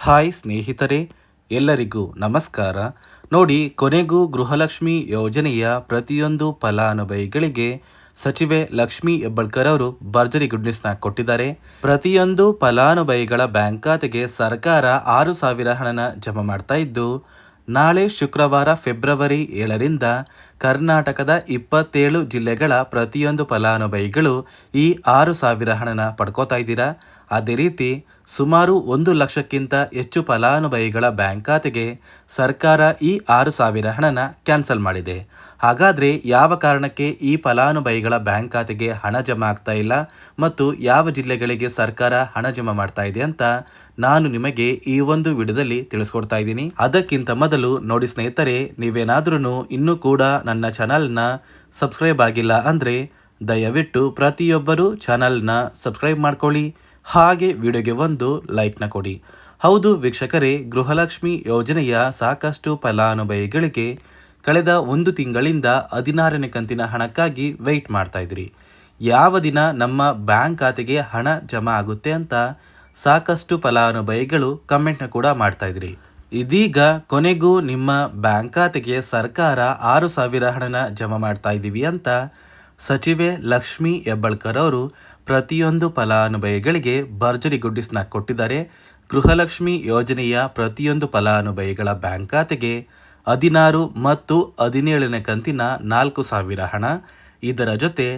Hi ಸ್ನೇಹಿತರೆ, ಎಲ್ಲರಿಗೂ ನಮಸ್ಕಾರ. ನೋಡಿ, ಕೊನೆಗೂ ಗೃಹಲಕ್ಷ್ಮಿ ಯೋಜನೆಯ ಪ್ರತಿಯೊಂದು ಫಲಾನುಭವಿಗಳಿಗೆ ಸಚಿವೆ ಲಕ್ಷ್ಮಿ ಹೆಬ್ಬಾಳ್ಕರ್ ಅವರು ಭರ್ಜರಿ ಗುಡ್ ನ್ಯೂಸ್ನ ಕೊಟ್ಟಿದ್ದಾರೆ. ಪ್ರತಿಯೊಂದು ಫಲಾನುಭವಿಗಳ ಬ್ಯಾಂಕ್ ಖಾತೆಗೆ ಸರ್ಕಾರ 6,000 ಹಣನ ಜಮಾ ಮಾಡ್ತಾ ಇದ್ದು, ನಾಳೆ ಶುಕ್ರವಾರ ಫೆಬ್ರವರಿ 7ರಿಂದ ಕರ್ನಾಟಕದ 27 ಜಿಲ್ಲೆಗಳ ಪ್ರತಿಯೊಂದು ಫಲಾನುಭವಿಗಳು ಈ 6,000 ಹಣನ ಪಡ್ಕೋತಾ ಇದ್ದೀರಾ. ಅದೇ ರೀತಿ ಸುಮಾರು 1 ಲಕ್ಷಕ್ಕಿಂತ ಹೆಚ್ಚು ಫಲಾನುಭವಿಗಳ ಬ್ಯಾಂಕ್ ಖಾತೆಗೆ ಸರ್ಕಾರ ಈ 6,000 ಹಣನ ಕ್ಯಾನ್ಸಲ್ ಮಾಡಿದೆ. ಹಾಗಾದರೆ ಯಾವ ಕಾರಣಕ್ಕೆ ಈ ಫಲಾನುಭವಿಗಳ ಬ್ಯಾಂಕ್ ಖಾತೆಗೆ ಹಣ ಜಮಾ ಆಗ್ತಾ ಇಲ್ಲ ಮತ್ತು ಯಾವ ಜಿಲ್ಲೆಗಳಿಗೆ ಸರ್ಕಾರ ಹಣ ಜಮಾ ಮಾಡ್ತಾ ಇದೆ ಅಂತ ನಾನು ನಿಮಗೆ ಈ ಒಂದು ವಿಡಿಯೋದಲ್ಲಿ ತಿಳಿಸ್ಕೊಡ್ತಾ ಇದ್ದೀನಿ. ಅದಕ್ಕಿಂತ ಮೊದಲು ನೋಡಿ ಸ್ನೇಹಿತರೆ, ನೀವೇನಾದ್ರೂ ಇನ್ನೂ ಕೂಡ ನನ್ನ ಚಾನಲ್ನ ಸಬ್ಸ್ಕ್ರೈಬ್ ಆಗಿಲ್ಲ ಅಂದರೆ ದಯವಿಟ್ಟು ಪ್ರತಿಯೊಬ್ಬರು ಚಾನಲ್ನ ಸಬ್ಸ್ಕ್ರೈಬ್ ಮಾಡ್ಕೊಳ್ಳಿ, ಹಾಗೆ ವಿಡಿಯೋಗೆ ಒಂದು ಲೈಕ್ನ ಕೊಡಿ. ಹೌದು ವೀಕ್ಷಕರೇ, ಗೃಹಲಕ್ಷ್ಮಿ ಯೋಜನೆಯ ಸಾಕಷ್ಟು ಫಲಾನುಭವಿಗಳಿಗೆ ಕಳೆದ 1 ತಿಂಗಳಿಂದ 16ನೇ ಕಂತಿನ ಹಣಕ್ಕಾಗಿ ವೆಯ್ಟ್ ಮಾಡ್ತಾ ಇದ್ರಿ. ಯಾವ ದಿನ ನಮ್ಮ ಬ್ಯಾಂಕ್ ಖಾತೆಗೆ ಹಣ ಜಮಾ ಆಗುತ್ತೆ ಅಂತ ಸಾಕಷ್ಟು ಫಲಾನುಭವಿಗಳು ಕಮೆಂಟ್ನ ಕೂಡ ಮಾಡ್ತಾ ಇದ್ರಿ. ಇದೀಗ ಕೊನೆಗೂ ನಿಮ್ಮ ಬ್ಯಾಂಕ್ ಖಾತೆಗೆ ಸರ್ಕಾರ 6,000 ಹಣನ ಜಮಾ ಮಾಡ್ತಾ ಇದ್ದೀವಿ ಅಂತ ಸಚಿವೆ ಲಕ್ಷ್ಮಿ ಹೆಬ್ಬಾಳ್ಕರ್ ಅವರು ಪ್ರತಿಯೊಂದು ಫಲಾನುಭವಿಗಳಿಗೆ ಭರ್ಜರಿ ಗುಡ್ ನ್ಯೂಸ್ನ ಕೊಟ್ಟಿದ್ದಾರೆ. ಗೃಹಲಕ್ಷ್ಮಿ ಯೋಜನೆಯ ಪ್ರತಿಯೊಂದು ಫಲಾನುಭವಿಗಳ ಬ್ಯಾಂಕ್ ಖಾತೆಗೆ 16 ಮತ್ತು 17ನೇ ಕಂತಿನ 4,000 ಹಣ, ಇದರ ಜೊತೆ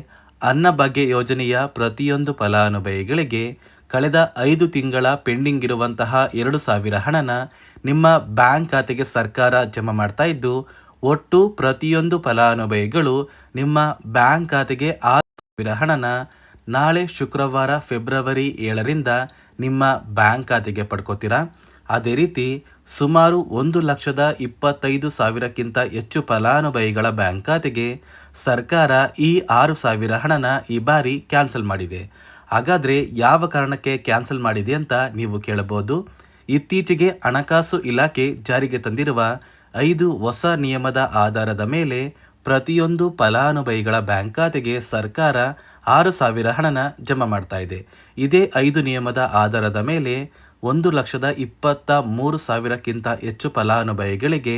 ಅನ್ನಭಾಗ್ಯ ಯೋಜನೆಯ ಪ್ರತಿಯೊಂದು ಫಲಾನುಭವಿಗಳಿಗೆ ಕಳೆದ 5 ತಿಂಗಳ ಪೆಂಡಿಂಗ್ ಇರುವಂತಹ 2,000 ಹಣನ ನಿಮ್ಮ ಬ್ಯಾಂಕ್ ಖಾತೆಗೆ ಸರ್ಕಾರ ಜಮಾ ಮಾಡ್ತಾ ಇದ್ದು, ಒಟ್ಟು ಪ್ರತಿಯೊಂದು ಫಲಾನುಭವಿಗಳು ನಿಮ್ಮ ಬ್ಯಾಂಕ್ ಖಾತೆಗೆ 6,000 ಹಣನ ನಾಳೆ ಶುಕ್ರವಾರ ಫೆಬ್ರವರಿ 7ರಿಂದ ನಿಮ್ಮ ಬ್ಯಾಂಕ್ ಖಾತೆಗೆ ಪಡ್ಕೋತೀರಾ. ಅದೇ ರೀತಿ ಸುಮಾರು 1,25,000ಕ್ಕಿಂತ ಹೆಚ್ಚು ಫಲಾನುಭವಿಗಳ ಬ್ಯಾಂಕ್ ಖಾತೆಗೆ ಸರ್ಕಾರ ಈ 6,000 ಹಣನ ಈ ಬಾರಿ ಕ್ಯಾನ್ಸಲ್ ಮಾಡಿದೆ. ಹಾಗಾದರೆ ಯಾವ ಕಾರಣಕ್ಕೆ ಕ್ಯಾನ್ಸಲ್ ಮಾಡಿದೆ ಅಂತ ನೀವು ಕೇಳಬಹುದು. ಇತ್ತೀಚೆಗೆ ಹಣಕಾಸು ಇಲಾಖೆ ಜಾರಿಗೆ ತಂದಿರುವ 5 ಹೊಸ ನಿಯಮದ ಆಧಾರದ ಮೇಲೆ ಪ್ರತಿಯೊಂದು ಫಲಾನುಭವಿಗಳ ಬ್ಯಾಂಕ್ ಖಾತೆಗೆ ಸರ್ಕಾರ 6,000 ಹಣನ ಜಮಾ ಮಾಡ್ತಾ ಇದೆ. ಇದೇ 5 ನಿಯಮದ ಆಧಾರದ ಮೇಲೆ 1,23,000ಕ್ಕಿಂತ ಹೆಚ್ಚು ಫಲಾನುಭವಿಗಳಿಗೆ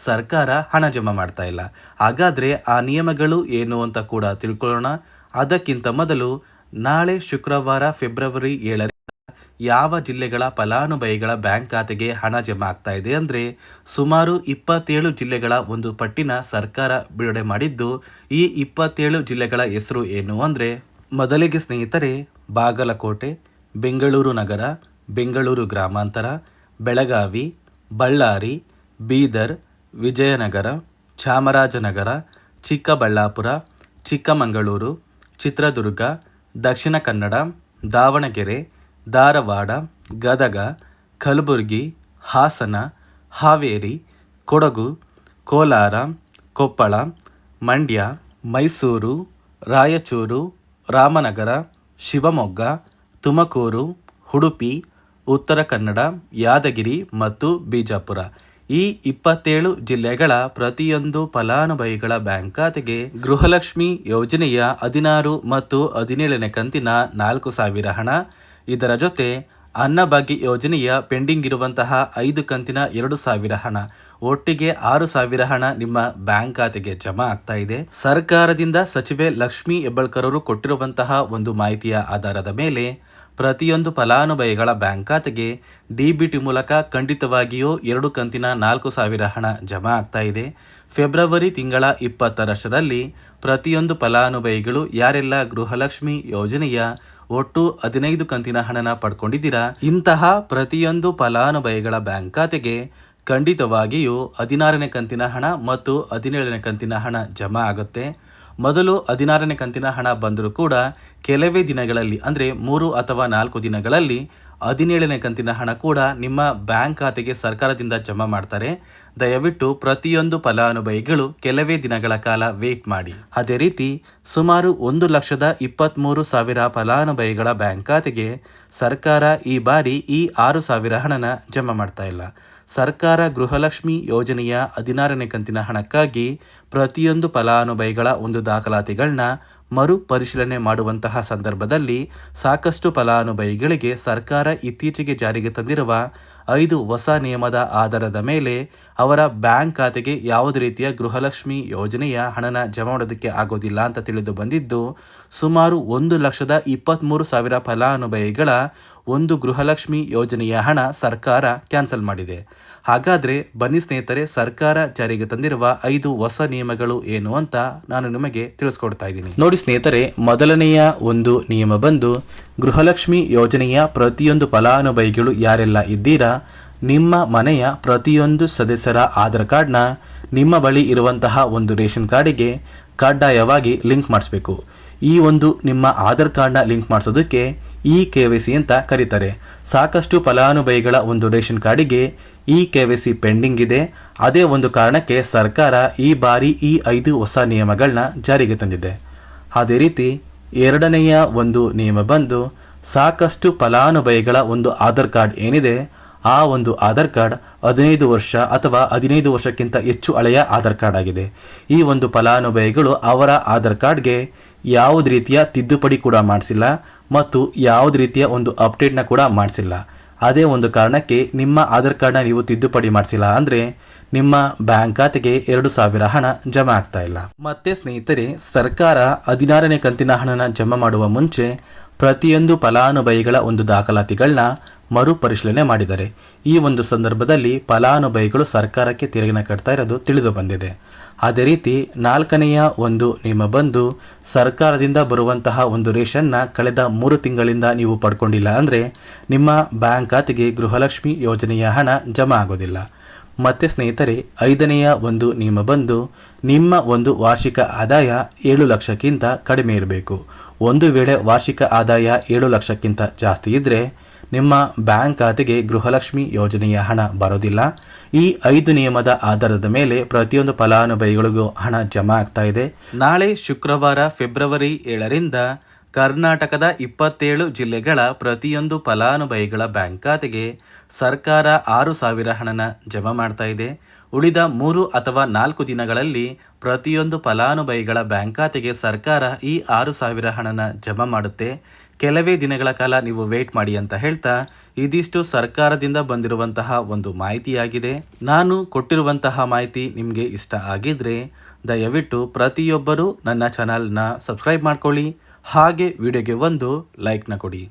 ಸರ್ಕಾರ ಹಣ ಜಮಾ ಮಾಡ್ತಾ ಇಲ್ಲ. ಹಾಗಾದರೆ ಆ ನಿಯಮಗಳು ಏನು ಅಂತ ಕೂಡ ತಿಳ್ಕೊಳ್ಳೋಣ. ಅದಕ್ಕಿಂತ ಮೊದಲು ನಾಳೆ ಶುಕ್ರವಾರ ಫೆಬ್ರವರಿ 7ರಿಂದ ಯಾವ ಜಿಲ್ಲೆಗಳ ಫಲಾನುಭವಿಗಳ ಬ್ಯಾಂಕ್ ಖಾತೆಗೆ ಹಣ ಜಮಾ ಆಗ್ತಾ ಇದೆ ಅಂದರೆ ಸುಮಾರು 27 ಜಿಲ್ಲೆಗಳ ಒಂದು ಪಟ್ಟಿನ ಸರ್ಕಾರ ಬಿಡುಗಡೆ ಮಾಡಿದ್ದು, ಈ 27 ಜಿಲ್ಲೆಗಳ ಹೆಸರು ಏನು ಅಂದರೆ, ಮೊದಲಿಗೆ ಸ್ನೇಹಿತರೆ, ಬಾಗಲಕೋಟೆ, ಬೆಂಗಳೂರು ನಗರ, ಬೆಂಗಳೂರು ಗ್ರಾಮಾಂತರ, ಬೆಳಗಾವಿ, ಬಳ್ಳಾರಿ, ಬೀದರ್, ವಿಜಯನಗರ, ಚಾಮರಾಜನಗರ, ಚಿಕ್ಕಬಳ್ಳಾಪುರ, ಚಿಕ್ಕಮಗಳೂರು, ಚಿತ್ರದುರ್ಗ, ದಕ್ಷಿಣ ಕನ್ನಡ, ದಾವಣಗೆರೆ, ಧಾರವಾಡ, ಗದಗ, ಕಲಬುರಗಿ, ಹಾಸನ, ಹಾವೇರಿ, ಕೊಡಗು, ಕೋಲಾರ, ಕೊಪ್ಪಳ, ಮಂಡ್ಯ, ಮೈಸೂರು, ರಾಯಚೂರು, ರಾಮನಗರ, ಶಿವಮೊಗ್ಗ, ತುಮಕೂರು, ಉಡುಪಿ, ಉತ್ತರ ಕನ್ನಡ, ಯಾದಗಿರಿ ಮತ್ತು ಬಿಜಾಪುರ. ಈ 27 ಜಿಲ್ಲೆಗಳ ಪ್ರತಿಯೊಂದು ಫಲಾನುಭವಿಗಳ ಬ್ಯಾಂಕ್ ಖಾತೆಗೆ ಗೃಹಲಕ್ಷ್ಮಿ ಯೋಜನೆಯ 16 ಮತ್ತು 17ನೇ ಕಂತಿನ 4,000 ಹಣ, ಇದರ ಜೊತೆ ಅನ್ನಭಾಗ್ಯ ಯೋಜನೆಯ ಪೆಂಡಿಂಗ್ ಇರುವಂತಹ 5 ಕಂತಿನ 2,000 ಹಣ, ಒಟ್ಟಿಗೆ 6,000 ಹಣ ನಿಮ್ಮ ಬ್ಯಾಂಕ್ ಖಾತೆಗೆ ಜಮಾ ಆಗ್ತಾ ಇದೆ. ಸರ್ಕಾರದಿಂದ ಸಚಿವೆ ಲಕ್ಷ್ಮಿ ಹೆಬ್ಬಾಳ್ಕರ್ ಅವರು ಕೊಟ್ಟಿರುವಂತಹ ಒಂದು ಮಾಹಿತಿಯ ಆಧಾರದ ಮೇಲೆ ಪ್ರತಿಯೊಂದು ಫಲಾನುಭವಿಗಳ ಬ್ಯಾಂಕ್ ಖಾತೆಗೆ ಡಿಬಿಟಿ ಮೂಲಕ ಖಂಡಿತವಾಗಿಯೂ 2 ಕಂತಿನ 4,000 ಹಣ ಜಮಾ ಆಗ್ತಾ ಇದೆ. ಫೆಬ್ರವರಿ ತಿಂಗಳ 20ರಷ್ಟರಲ್ಲಿ ಪ್ರತಿಯೊಂದು ಫಲಾನುಭವಿಗಳು ಯಾರೆಲ್ಲ ಗೃಹಲಕ್ಷ್ಮಿ ಯೋಜನೆಯ ಒಟ್ಟು 15 ಕಂತಿನ ಹಣನ ಪಡ್ಕೊಂಡಿದ್ದೀರಾ, ಇಂತಹ ಪ್ರತಿಯೊಂದು ಫಲಾನುಭವಿಗಳ ಬ್ಯಾಂಕ್ ಖಾತೆಗೆ ಖಂಡಿತವಾಗಿಯೂ 16ನೇ ಕಂತಿನ ಹಣ ಮತ್ತು 17ನೇ ಕಂತಿನ ಹಣ ಜಮಾ ಆಗುತ್ತೆ. ಮೊದಲು 16ನೇ ಕಂತಿನ ಹಣ ಬಂದರೂ ಕೂಡ ಕೆಲವೇ ದಿನಗಳಲ್ಲಿ ಅಂದರೆ 3 ಅಥವಾ 4 ದಿನಗಳಲ್ಲಿ 17ನೇ ಕಂತಿನ ಹಣ ಕೂಡ ನಿಮ್ಮ ಬ್ಯಾಂಕ್ ಖಾತೆಗೆ ಸರ್ಕಾರದಿಂದ ಜಮಾ ಮಾಡ್ತಾರೆ. ದಯವಿಟ್ಟು ಪ್ರತಿಯೊಂದು ಫಲಾನುಭವಿಗಳು ಕೆಲವೇ ದಿನಗಳ ಕಾಲ ವೇಟ್ ಮಾಡಿ. ಅದೇ ರೀತಿ ಸುಮಾರು 1,23,000 ಫಲಾನುಭವಿಗಳ ಬ್ಯಾಂಕ್ ಖಾತೆಗೆ ಸರ್ಕಾರ ಈ ಬಾರಿ ಈ 6,000 ಹಣನ ಜಮಾ ಮಾಡ್ತಾ ಇಲ್ಲ. ಸರ್ಕಾರ ಗೃಹಲಕ್ಷ್ಮಿ ಯೋಜನೆಯ 16ನೇ ಕಂತಿನ ಹಣಕ್ಕಾಗಿ ಪ್ರತಿಯೊಂದು ಫಲಾನುಭವಿಗಳ ಒಂದು ದಾಖಲಾತಿಗಳನ್ನ ಮರು ಪರಿಶೀಲನೆ ಮಾಡುವಂತಹ ಸಂದರ್ಭದಲ್ಲಿ ಸಾಕಷ್ಟು ಫಲಾನುಭವಿಗಳಿಗೆ ಸರ್ಕಾರ ಇತ್ತೀಚೆಗೆ ಜಾರಿಗೆ ತಂದಿರುವ 5 ಹೊಸ ನಿಯಮದ ಆಧಾರದ ಮೇಲೆ ಅವರ ಬ್ಯಾಂಕ್ ಖಾತೆಗೆ ಯಾವುದೇ ರೀತಿಯ ಗೃಹಲಕ್ಷ್ಮಿ ಯೋಜನೆಯ ಹಣನ ಜಮಾ ಮಾಡೋದಕ್ಕೆ ಆಗೋದಿಲ್ಲ ಅಂತ ತಿಳಿದು ಬಂದಿದ್ದು, ಸುಮಾರು 1,23,000 ಫಲಾನುಭವಿಗಳ ಒಂದು ಗೃಹಲಕ್ಷ್ಮಿ ಯೋಜನೆಯ ಹಣ ಸರ್ಕಾರ ಕ್ಯಾನ್ಸಲ್ ಮಾಡಿದೆ. ಹಾಗಾದರೆ ಬನ್ನಿ ಸ್ನೇಹಿತರೆ, ಸರ್ಕಾರ ಜಾರಿಗೆ ತಂದಿರುವ 5 ಹೊಸ ನಿಯಮಗಳು ಏನು ಅಂತ ನಾನು ನಿಮಗೆ ತಿಳಿಸ್ಕೊಡ್ತಾ ಇದ್ದೀನಿ. ನೋಡಿ ಸ್ನೇಹಿತರೆ, ಮೊದಲನೆಯ ಒಂದು ನಿಯಮ ಬಂದು, ಗೃಹಲಕ್ಷ್ಮಿ ಯೋಜನೆಯ ಪ್ರತಿಯೊಂದು ಫಲಾನುಭವಿಗಳು ಯಾರೆಲ್ಲ ಇದ್ದೀರಾ, ನಿಮ್ಮ ಮನೆಯ ಪ್ರತಿಯೊಂದು ಸದಸ್ಯರ ಆಧಾರ್ ಕಾರ್ಡ್ನ ನಿಮ್ಮ ಬಳಿ ಇರುವಂತಹ ಒಂದು ರೇಷನ್ ಕಾರ್ಡಿಗೆ ಕಡ್ಡಾಯವಾಗಿ ಲಿಂಕ್ ಮಾಡಿಸ್ಬೇಕು. ಈ ಒಂದು ನಿಮ್ಮ ಆಧಾರ್ ಕಾರ್ಡ್ನ ಲಿಂಕ್ ಮಾಡಿಸೋದಕ್ಕೆ KYC ಅಂತ ಕರೀತಾರೆ. ಸಾಕಷ್ಟು ಫಲಾನುಭವಿಗಳ ಒಂದು ರೇಷನ್ ಕಾರ್ಡಿಗೆ KYC ಪೆಂಡಿಂಗ್ ಇದೆ. ಅದೇ ಒಂದು ಕಾರಣಕ್ಕೆ ಸರ್ಕಾರ ಈ ಬಾರಿ ಈ 5 ಹೊಸ ನಿಯಮಗಳನ್ನ ಜಾರಿಗೆ ತಂದಿದೆ. ಅದೇ ರೀತಿ ಎರಡನೆಯ ಒಂದು ನಿಯಮ ಬಂದು, ಸಾಕಷ್ಟು ಫಲಾನುಭವಿಗಳ ಒಂದು ಆಧಾರ್ ಕಾರ್ಡ್ ಏನಿದೆ, ಆ ಒಂದು ಆಧಾರ್ ಕಾರ್ಡ್ 15 ವರ್ಷ ಅಥವಾ 15 ವರ್ಷಕ್ಕಿಂತ ಹೆಚ್ಚು ಹಳೆಯ ಆಧಾರ್ ಕಾರ್ಡ್ ಆಗಿದೆ. ಈ ಒಂದು ಫಲಾನುಭವಿಗಳು ಅವರ ಆಧಾರ್ ಕಾರ್ಡ್ಗೆ ಯಾವುದೇ ರೀತಿಯ ತಿದ್ದುಪಡಿ ಕೂಡ ಮಾಡಿಸಿಲ್ಲ ಮತ್ತು ಯಾವುದೇ ರೀತಿಯ ಒಂದು ಅಪ್ಡೇಟ್ನ ಕೂಡ ಮಾಡಿಸಿಲ್ಲ. ಅದೇ ಒಂದು ಕಾರಣಕ್ಕೆ ನಿಮ್ಮ ಆಧಾರ್ ಕಾರ್ಡ್ನ ನೀವು ತಿದ್ದುಪಡಿ ಮಾಡಿಸಿಲ್ಲ ಅಂದರೆ ನಿಮ್ಮ ಬ್ಯಾಂಕ್ ಖಾತೆಗೆ 2,000 ಹಣ ಜಮಾ ಆಗ್ತಾ ಇಲ್ಲ. ಮತ್ತೆ ಸ್ನೇಹಿತರೆ, ಸರ್ಕಾರ 16ನೇ ಕಂತಿನ ಹಣನ ಜಮಾ ಮಾಡುವ ಮುಂಚೆ ಪ್ರತಿಯೊಂದು ಫಲಾನುಭವಿಗಳ ಒಂದು ದಾಖಲಾತಿಗಳನ್ನ ಮರುಪರಿಶೀಲನೆ ಮಾಡಿದ್ದಾರೆ. ಈ ಒಂದು ಸಂದರ್ಭದಲ್ಲಿ ಫಲಾನುಭವಿಗಳು ಸರ್ಕಾರಕ್ಕೆ ತೆರಿಗೆನ ಕಟ್ತಾ ಇರೋದು ತಿಳಿದು ಬಂದಿದೆ. ಅದೇ ರೀತಿ 4ನೆಯ ಒಂದು ನಿಯಮ ಬಂದು, ಸರ್ಕಾರದಿಂದ ಬರುವಂತಹ ಒಂದು ರೇಷನ್ನ ಕಳೆದ 3 ತಿಂಗಳಿಂದ ನೀವು ಪಡ್ಕೊಂಡಿಲ್ಲ ಅಂದರೆ ನಿಮ್ಮ ಬ್ಯಾಂಕ್ ಖಾತೆಗೆ ಗೃಹಲಕ್ಷ್ಮಿ ಯೋಜನೆಯ ಹಣ ಜಮಾ ಆಗೋದಿಲ್ಲ. ಮತ್ತು ಸ್ನೇಹಿತರೆ, 5ನೆಯ ಒಂದು ನಿಯಮ ಬಂದು, ನಿಮ್ಮ ಒಂದು ವಾರ್ಷಿಕ ಆದಾಯ 7 ಲಕ್ಷಕ್ಕಿಂತ ಕಡಿಮೆ ಇರಬೇಕು. ಒಂದು ವೇಳೆ ವಾರ್ಷಿಕ ಆದಾಯ 7 ಲಕ್ಷಕ್ಕಿಂತ ಜಾಸ್ತಿ ಇದ್ದರೆ ನಿಮ್ಮ ಬ್ಯಾಂಕ್ ಖಾತೆಗೆ ಗೃಹಲಕ್ಷ್ಮಿ ಯೋಜನೆಯ ಹಣ ಬರೋದಿಲ್ಲ. ಈ 5 ನಿಯಮದ ಆಧಾರದ ಮೇಲೆ ಪ್ರತಿಯೊಂದು ಫಲಾನುಭವಿಗಳಿಗೂ ಹಣ ಜಮಾ ಆಗ್ತಾ ಇದೆ. ನಾಳೆ ಶುಕ್ರವಾರ ಫೆಬ್ರವರಿ 7ರಿಂದ ಕರ್ನಾಟಕದ 27 ಜಿಲ್ಲೆಗಳ ಪ್ರತಿಯೊಂದು ಫಲಾನುಭವಿಗಳ ಬ್ಯಾಂಕ್ ಖಾತೆಗೆ ಸರ್ಕಾರ 6,000 ಹಣನ ಜಮಾ ಮಾಡ್ತಾ ಇದೆ. ಉಳಿದ 3 ಅಥವಾ 4 ದಿನಗಳಲ್ಲಿ ಪ್ರತಿಯೊಂದು ಫಲಾನುಭವಿಗಳ ಬ್ಯಾಂಕ್ ಖಾತೆಗೆ ಸರ್ಕಾರ ಈ 6,000 ಹಣನ ಜಮಾ ಮಾಡುತ್ತೆ. ಕೆಲವೇ ದಿನಗಳ ಕಾಲ ನೀವು ವೇಟ್ ಮಾಡಿ ಅಂತ ಹೇಳ್ತಾ, ಇದಿಷ್ಟು ಸರ್ಕಾರದಿಂದ ಬಂದಿರುವಂತಹ ಒಂದು ಮಾಹಿತಿಯಾಗಿದೆ. ನಾನು ಕೊಟ್ಟಿರುವಂತಹ ಮಾಹಿತಿ ನಿಮಗೆ ಇಷ್ಟ ಆಗಿದ್ರೆ ದಯವಿಟ್ಟು ಪ್ರತಿಯೊಬ್ಬರೂ ನನ್ನ ಚಾನಲ್ನ ಸಬ್ಸ್ಕ್ರೈಬ್ ಮಾಡ್ಕೊಳ್ಳಿ. ಹಾಗೆ ವಿಡಿಯೋಗೆ ಒಂದು ಲೈಕ್ನ ಕೊಡಿ.